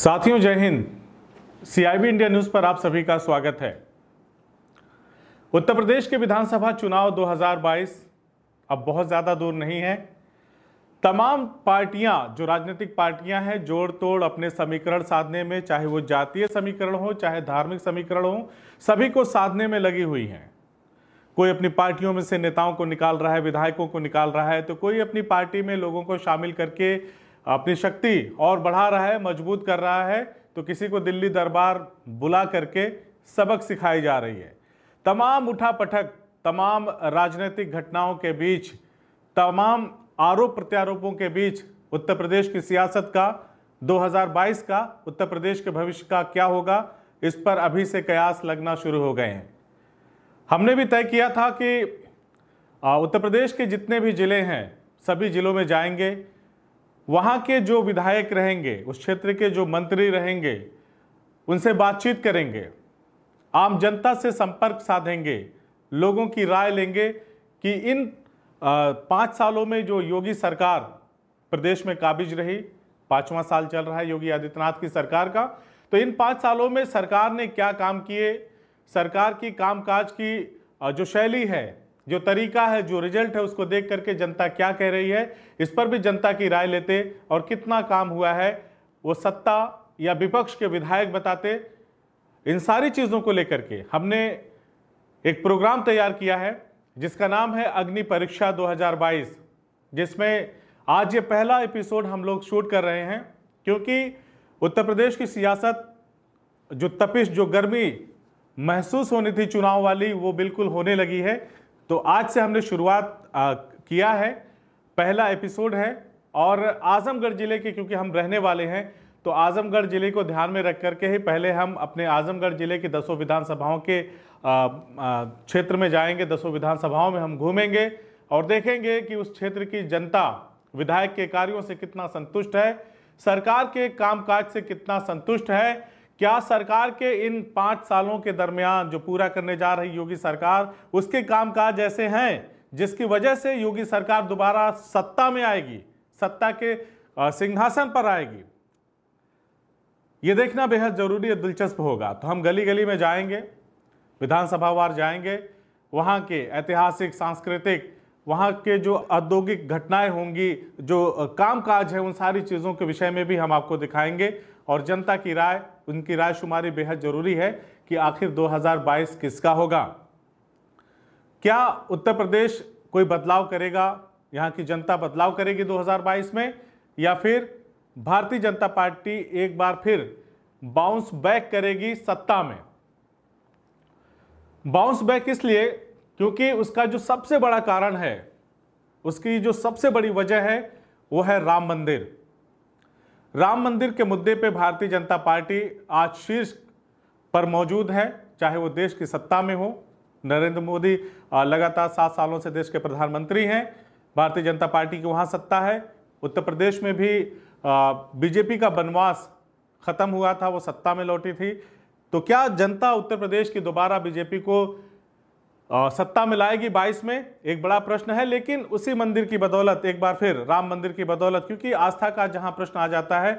साथियों, जय Hind. CIB India news पर आप सभी का स्वागत है। उत्तर प्रदेश के विधानसभा चुनाव 2022 अब बहुत ज्यादा दूर नहीं है। तमाम पार्टियां, जो राजनीतिक पार्टियां हैं, जोड़ तोड़ अपने समीकरण साधने में, चाहे वो जातीय समीकरण हो चाहे धार्मिक समीकरण हो, सभी को साधने में लगी हुई हैं। कोई अपनी पार्टियों में से नेताओं को निकाल रहा है, विधायकों को निकाल रहा है, तो कोई अपनी पार्टी में लोगों को शामिल करके अपनी शक्ति और बढ़ा रहा है, मजबूत कर रहा है, तो किसी को दिल्ली दरबार बुला करके सबक सिखाई जा रही है। तमाम उठापटक, तमाम राजनीतिक घटनाओं के बीच, तमाम आरोप प्रत्यारोपों के बीच उत्तर प्रदेश की सियासत का 2022 का, उत्तर प्रदेश के भविष्य का क्या होगा, इस पर अभी से कयास लगना शुरू हो गए हैं। हमने भी तय किया था कि उत्तर प्रदेश के जितने भी जिले हैं, सभी जिलों में जाएंगे, वहाँ के जो विधायक रहेंगे, उस क्षेत्र के जो मंत्री रहेंगे, उनसे बातचीत करेंगे, आम जनता से संपर्क साधेंगे, लोगों की राय लेंगे कि इन 5 सालों में जो योगी सरकार प्रदेश में काबिज रही, 5वां साल चल रहा है योगी आदित्यनाथ की सरकार का, तो इन 5 सालों में सरकार ने क्या काम किए, सरकार की कामकाज की जो शैली है, जो तरीका है, जो रिजल्ट है, उसको देख करके जनता क्या कह रही है, इस पर भी जनता की राय लेते और कितना काम हुआ है वो सत्ता या विपक्ष के विधायक बताते। इन सारी चीज़ों को लेकर के हमने एक प्रोग्राम तैयार किया है जिसका नाम है अग्नि परीक्षा 2022, जिसमें आज ये पहला एपिसोड हम लोग शूट कर रहे हैं, क्योंकि उत्तर प्रदेश की सियासत, जो तपिश, जो गर्मी महसूस होनी थी चुनाव वाली, वो बिल्कुल होने लगी है। तो आज से हमने शुरुआत किया है, पहला एपिसोड है। और आजमगढ़ जिले के, क्योंकि हम रहने वाले हैं, तो आजमगढ़ जिले को ध्यान में रख करके ही पहले हम अपने आजमगढ़ जिले की 10 विधानसभाओं के क्षेत्र में जाएंगे। 10 विधानसभाओं में हम घूमेंगे और देखेंगे कि उस क्षेत्र की जनता विधायक के कार्यों से कितना संतुष्ट है, सरकार के कामकाज से कितना संतुष्ट है, क्या सरकार के इन 5 सालों के दरमियान जो पूरा करने जा रही योगी सरकार, उसके कामकाज ऐसे हैं जिसकी वजह से योगी सरकार दोबारा सत्ता में आएगी, सत्ता के सिंहासन पर आएगी। यह देखना बेहद जरूरी है, दिलचस्प होगा। तो हम गली गली में जाएंगे, विधानसभावार जाएंगे, वहां के ऐतिहासिक, सांस्कृतिक, वहां के जो औद्योगिक घटनाएं होंगी, जो कामकाज है, उन सारी चीजों के विषय में भी हम आपको दिखाएंगे। और जनता की राय, उनकी राय शुमारी बेहद जरूरी है कि आखिर 2022 किसका होगा। क्या उत्तर प्रदेश कोई बदलाव करेगा, यहाँ की जनता बदलाव करेगी 2022 में, या फिर भारतीय जनता पार्टी एक बार फिर बाउंस बैक करेगी सत्ता में। बाउंस बैक इसलिए क्योंकि उसका जो सबसे बड़ा कारण है, उसकी जो सबसे बड़ी वजह है, वो है राम मंदिर। राम मंदिर के मुद्दे पे भारतीय जनता पार्टी आज शीर्ष पर मौजूद है, चाहे वो देश की सत्ता में हो। नरेंद्र मोदी लगातार 7 सालों से देश के प्रधानमंत्री हैं, भारतीय जनता पार्टी की वहाँ सत्ता है। उत्तर प्रदेश में भी बीजेपी का वनवास खत्म हुआ था, वो सत्ता में लौटी थी। तो क्या जनता उत्तर प्रदेश की दोबारा बीजेपी को सत्ता में लाएगी 22 में, एक बड़ा प्रश्न है। लेकिन उसी मंदिर की बदौलत, एक बार फिर राम मंदिर की बदौलत, क्योंकि आस्था का जहां प्रश्न आ जाता है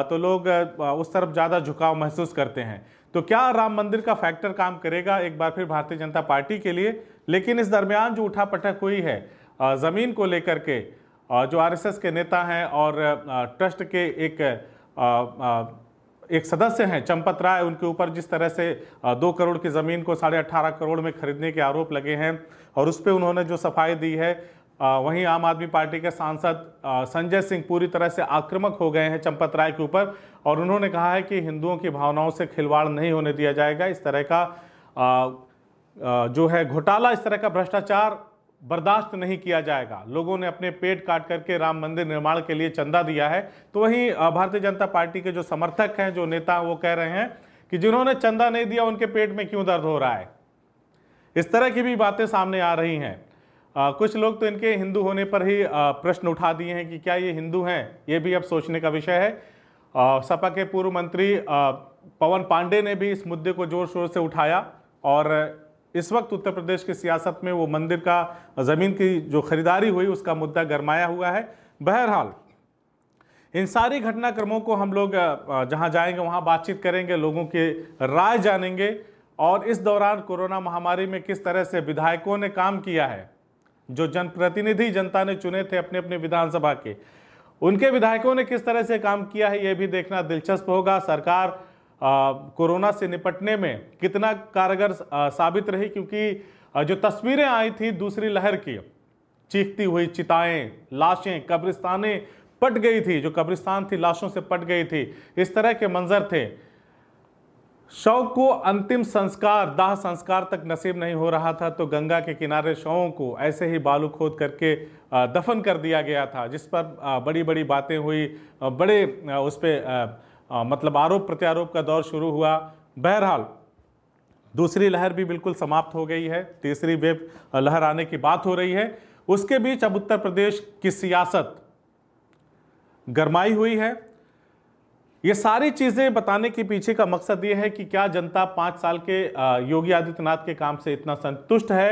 तो लोग उस तरफ ज्यादा झुकाव महसूस करते हैं। तो क्या राम मंदिर का फैक्टर काम करेगा एक बार फिर भारतीय जनता पार्टी के लिए। लेकिन इस दरमियान जो उठापटक हुई है जमीन को लेकर के, जो RSS के नेता हैं और ट्रस्ट के एक सदस्य हैं चंपत राय, उनके ऊपर जिस तरह से 2 करोड़ की ज़मीन को 18.5 करोड़ में खरीदने के आरोप लगे हैं, और उस पर उन्होंने जो सफाई दी है, वहीं आम आदमी पार्टी के सांसद संजय सिंह पूरी तरह से आक्रामक हो गए हैं चंपत राय के ऊपर, और उन्होंने कहा है कि हिंदुओं की भावनाओं से खिलवाड़ नहीं होने दिया जाएगा। इस तरह का जो है घोटाला, इस तरह का भ्रष्टाचार बर्दाश्त नहीं किया जाएगा। लोगों ने अपने पेट काट करके राम मंदिर निर्माण के लिए चंदा दिया है। तो वहीं भारतीय जनता पार्टी के जो समर्थक हैं, जो नेता, वो कह रहे हैं कि जिन्होंने चंदा नहीं दिया उनके पेट में क्यों दर्द हो रहा है। इस तरह की भी बातें सामने आ रही हैं। कुछ लोग तो इनके हिंदू होने पर ही प्रश्न उठा दिए हैं कि क्या ये हिंदू हैं, ये भी अब सोचने का विषय है। सपा के पूर्व मंत्री पवन पांडे ने भी इस मुद्दे को जोर शोर से उठाया, और इस वक्त उत्तर प्रदेश की सियासत में वो मंदिर का, जमीन की जो खरीदारी हुई, उसका मुद्दा गरमाया हुआ है। बहरहाल इन सारी घटनाक्रमों को हम लोग जहां जाएंगे वहां बातचीत करेंगे, लोगों की राय जानेंगे और इस दौरान कोरोना महामारी में किस तरह से विधायकों ने काम किया है, जो जनप्रतिनिधि जनता ने चुने थे अपने अपने विधानसभा के, उनके विधायकों ने किस तरह से काम किया है, यह भी देखना दिलचस्प होगा। सरकार कोरोना से निपटने में कितना कारगर साबित रही, क्योंकि जो तस्वीरें आई थी दूसरी लहर की, चीखती हुई चिताएं, लाशें, कब्रिस्तानें पट गई थी, जो कब्रिस्तान थी लाशों से पट गई थी, इस तरह के मंजर थे। शव को अंतिम संस्कार, दाह संस्कार तक नसीब नहीं हो रहा था, तो गंगा के किनारे शवों को ऐसे ही बालू खोद करके दफन कर दिया गया था, जिस पर बड़ी बड़ी बातें हुई, बड़े उस पर मतलब आरोप प्रत्यारोप का दौर शुरू हुआ। बहरहाल दूसरी लहर भी बिल्कुल समाप्त हो गई है, तीसरी वेव लहर आने की बात हो रही है। उसके बीच अब उत्तर प्रदेश की सियासत गरमाई हुई है। ये सारी चीजें बताने के पीछे का मकसद ये है कि क्या जनता 5 साल के योगी आदित्यनाथ के काम से इतना संतुष्ट है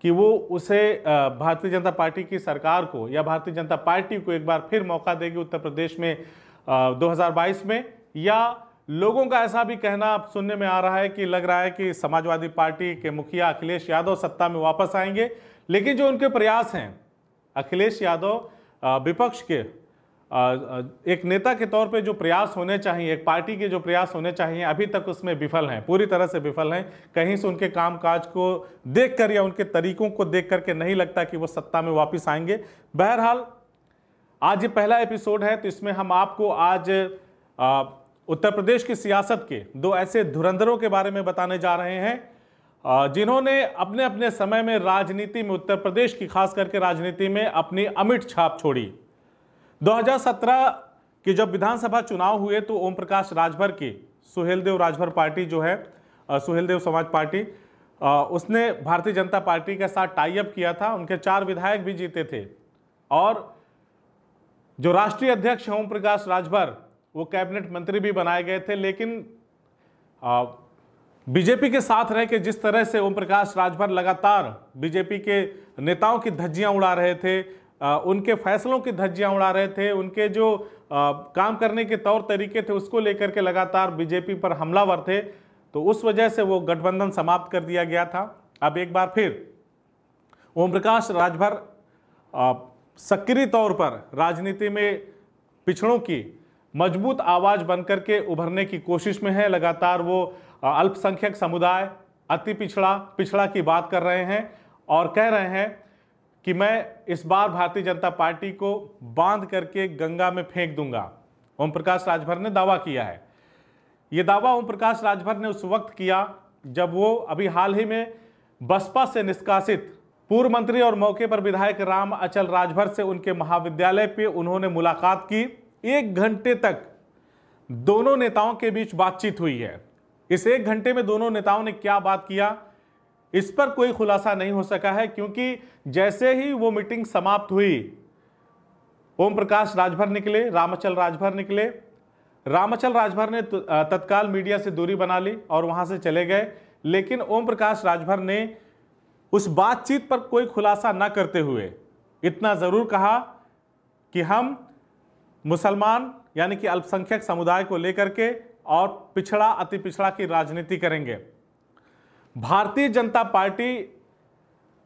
कि वो उसे भारतीय जनता पार्टी की सरकार को या भारतीय जनता पार्टी को एक बार फिर मौका देगी उत्तर प्रदेश में 2022 में, या लोगों का ऐसा भी कहना सुनने में आ रहा है कि लग रहा है कि समाजवादी पार्टी के मुखिया अखिलेश यादव सत्ता में वापस आएंगे। लेकिन जो उनके प्रयास हैं, अखिलेश यादव विपक्ष के एक नेता के तौर पे जो प्रयास होने चाहिए, एक पार्टी के जो प्रयास होने चाहिए, अभी तक उसमें विफल हैं, पूरी तरह से विफल हैं। कहीं से उनके कामकाज को देखकर या उनके तरीकों को देख करके नहीं लगता कि वो सत्ता में वापस आएंगे। बहरहाल आज ये पहला एपिसोड है, तो इसमें हम आपको आज उत्तर प्रदेश की सियासत के 2 ऐसे धुरंधरों के बारे में बताने जा रहे हैं जिन्होंने अपने अपने समय में राजनीति में, उत्तर प्रदेश की खास करके राजनीति में अपनी अमिट छाप छोड़ी। 2017 के जब विधानसभा चुनाव हुए तो ओम प्रकाश राजभर की सुहेलदेव राजभर पार्टी जो है, सुहेलदेव समाज पार्टी, उसने भारतीय जनता पार्टी के साथ टाई अप किया था। उनके 4 विधायक भी जीते थे और जो राष्ट्रीय अध्यक्ष ओम प्रकाश राजभर वो कैबिनेट मंत्री भी बनाए गए थे। लेकिन बीजेपी के साथ रह के जिस तरह से ओम प्रकाश राजभर लगातार बीजेपी के नेताओं की धज्जियां उड़ा रहे थे, उनके फैसलों की धज्जियां उड़ा रहे थे, उनके जो काम करने के तौर तरीके थे उसको लेकर के लगातार बीजेपी पर हमलावर थे, तो उस वजह से वो गठबंधन समाप्त कर दिया गया था। अब एक बार फिर ओम प्रकाश राजभर सक्रिय तौर पर राजनीति में पिछड़ों की मजबूत आवाज बनकर के उभरने की कोशिश में है। लगातार वो अल्पसंख्यक समुदाय, अति पिछड़ा की बात कर रहे हैं और कह रहे हैं कि मैं इस बार भारतीय जनता पार्टी को बांध करके गंगा में फेंक दूंगा। ओम प्रकाश राजभर ने दावा किया है। यह दावा ओम प्रकाश राजभर ने उस वक्त किया जब वो अभी हाल ही में बसपा से निष्कासित पूर्व मंत्री और मौके पर विधायक राम अचल राजभर से उनके महाविद्यालय पे उन्होंने मुलाकात की। 1 घंटे तक दोनों नेताओं के बीच बातचीत हुई है। इस 1 घंटे में दोनों नेताओं ने क्या बात किया, इस पर कोई खुलासा नहीं हो सका है, क्योंकि जैसे ही वो मीटिंग समाप्त हुई, ओम प्रकाश राजभर निकले, रामअचल राजभर निकले। रामअचल राजभर ने तत्काल मीडिया से दूरी बना ली और वहां से चले गए। लेकिन ओम प्रकाश राजभर ने उस बातचीत पर कोई खुलासा न करते हुए इतना जरूर कहा कि हम मुसलमान यानी कि अल्पसंख्यक समुदाय को लेकर के और पिछड़ा, अति पिछड़ा की राजनीति करेंगे। भारतीय जनता पार्टी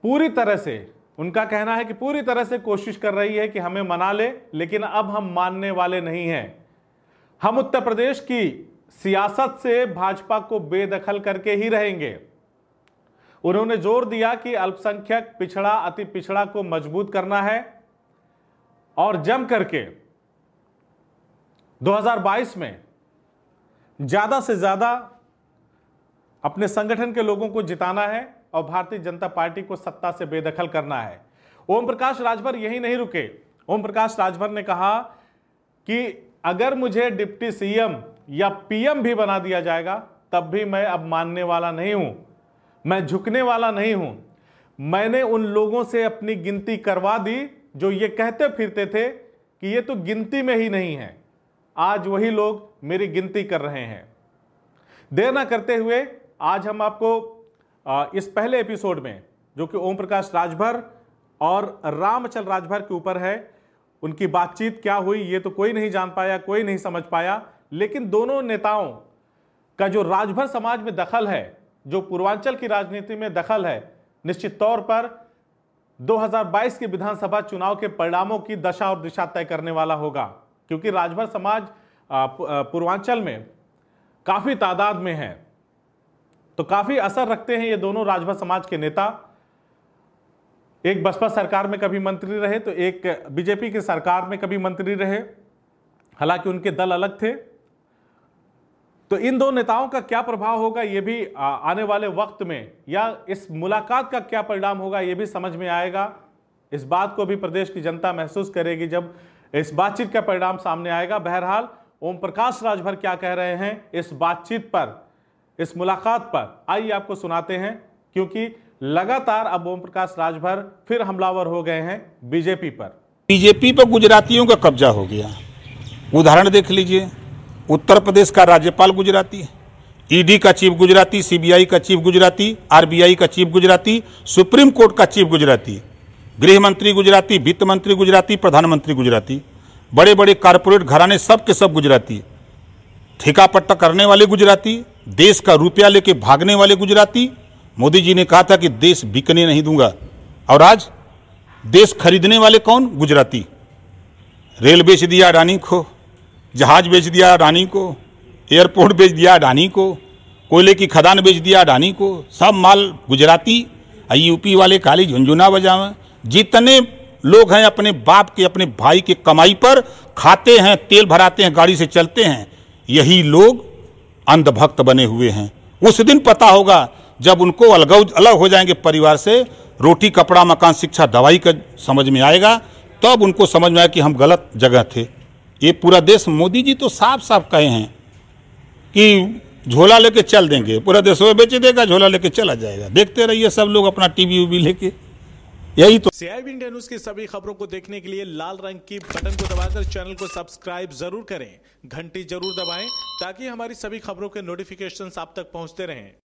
पूरी तरह से, उनका कहना है कि पूरी तरह से कोशिश कर रही है कि हमें मना ले, लेकिन अब हम मानने वाले नहीं हैं। हम उत्तर प्रदेश की सियासत से भाजपा को बेदखल करके ही रहेंगे। उन्होंने जोर दिया कि अल्पसंख्यक, पिछड़ा, अति पिछड़ा को मजबूत करना है और जम करके 2022 में ज्यादा से ज्यादा अपने संगठन के लोगों को जिताना है और भारतीय जनता पार्टी को सत्ता से बेदखल करना है। ओम प्रकाश राजभर यही नहीं रुके। ओम प्रकाश राजभर ने कहा कि अगर मुझे डिप्टी सीएम या पीएम भी बना दिया जाएगा तब भी मैं अब मानने वाला नहीं हूं, मैं झुकने वाला नहीं हूं। मैंने उन लोगों से अपनी गिनती करवा दी जो ये कहते फिरते थे कि ये तो गिनती में ही नहीं है। आज वही लोग मेरी गिनती कर रहे हैं। देर ना करते हुए आज हम आपको इस पहले एपिसोड में, जो कि ओम प्रकाश राजभर और रामअचल राजभर के ऊपर है, उनकी बातचीत क्या हुई ये तो कोई नहीं जान पाया, कोई नहीं समझ पाया। लेकिन दोनों नेताओं का जो राजभर समाज में दखल है, जो पूर्वांचल की राजनीति में दखल है, निश्चित तौर पर 2022 के विधानसभा चुनाव के परिणामों की दशा और दिशा तय करने वाला होगा। क्योंकि राजभर समाज पूर्वांचल में काफी तादाद में है, तो काफी असर रखते हैं ये दोनों राजभर समाज के नेता। एक बसपा सरकार में कभी मंत्री रहे तो एक बीजेपी की सरकार में कभी मंत्री रहे, हालांकि उनके दल अलग थे। तो इन दो नेताओं का क्या प्रभाव होगा ये भी आने वाले वक्त में, या इस मुलाकात का क्या परिणाम होगा ये भी समझ में आएगा। इस बात को भी प्रदेश की जनता महसूस करेगी जब इस बातचीत का परिणाम सामने आएगा। बहरहाल ओम प्रकाश राजभर क्या कह रहे हैं इस बातचीत पर, इस मुलाकात पर, आइए आपको सुनाते हैं। क्योंकि लगातार अब ओम प्रकाश राजभर फिर हमलावर हो गए हैं बीजेपी पर। बीजेपी पर गुजरातियों का कब्जा हो गया। उदाहरण देख लीजिए, उत्तर प्रदेश का राज्यपाल गुजराती, ईडी का चीफ गुजराती, सीबीआई का चीफ गुजराती, आरबीआई का चीफ गुजराती, सुप्रीम कोर्ट का चीफ गुजराती, गृह मंत्री गुजराती, वित्त मंत्री गुजराती, प्रधानमंत्री गुजराती, बड़े बड़े कारपोरेट घराने सब के सब गुजराती, ठेका पट्टा करने वाले गुजराती, देश का रुपया लेके भागने वाले गुजराती। मोदी जी ने कहा था कि देश बिकने नहीं दूंगा, और आज देश खरीदने वाले कौन? गुजराती। रेल बेच दिया अडानी को, जहाज बेच दिया अडानी को, एयरपोर्ट बेच दिया अडानी को, कोयले की खदान बेच दिया अडानी को, सब माल गुजराती। यूपी वाले काली झुंझुना बजावे। जितने लोग हैं अपने बाप के, अपने भाई के कमाई पर खाते हैं, तेल भराते हैं, गाड़ी से चलते हैं, यही लोग अंधभक्त बने हुए हैं। उस दिन पता होगा जब उनको अलग हो जाएंगे परिवार से, रोटी कपड़ा मकान शिक्षा दवाई का समझ में आएगा, तब उनको समझ में आया कि हम गलत जगह थे। ये पूरा देश, मोदी जी तो साफ साफ कहे हैं कि झोला लेके चल देंगे, पूरा देश वो बेच देगा, झोला लेके चला जाएगा। देखते रहिए सब लोग अपना टीवी उवी लेके। यही तो CIB इंडिया न्यूज की सभी खबरों को देखने के लिए लाल रंग की बटन को दबाकर चैनल को सब्सक्राइब जरूर करें, घंटी जरूर दबाएं ताकि हमारी सभी खबरों के नोटिफिकेशंस आप तक पहुंचते रहें।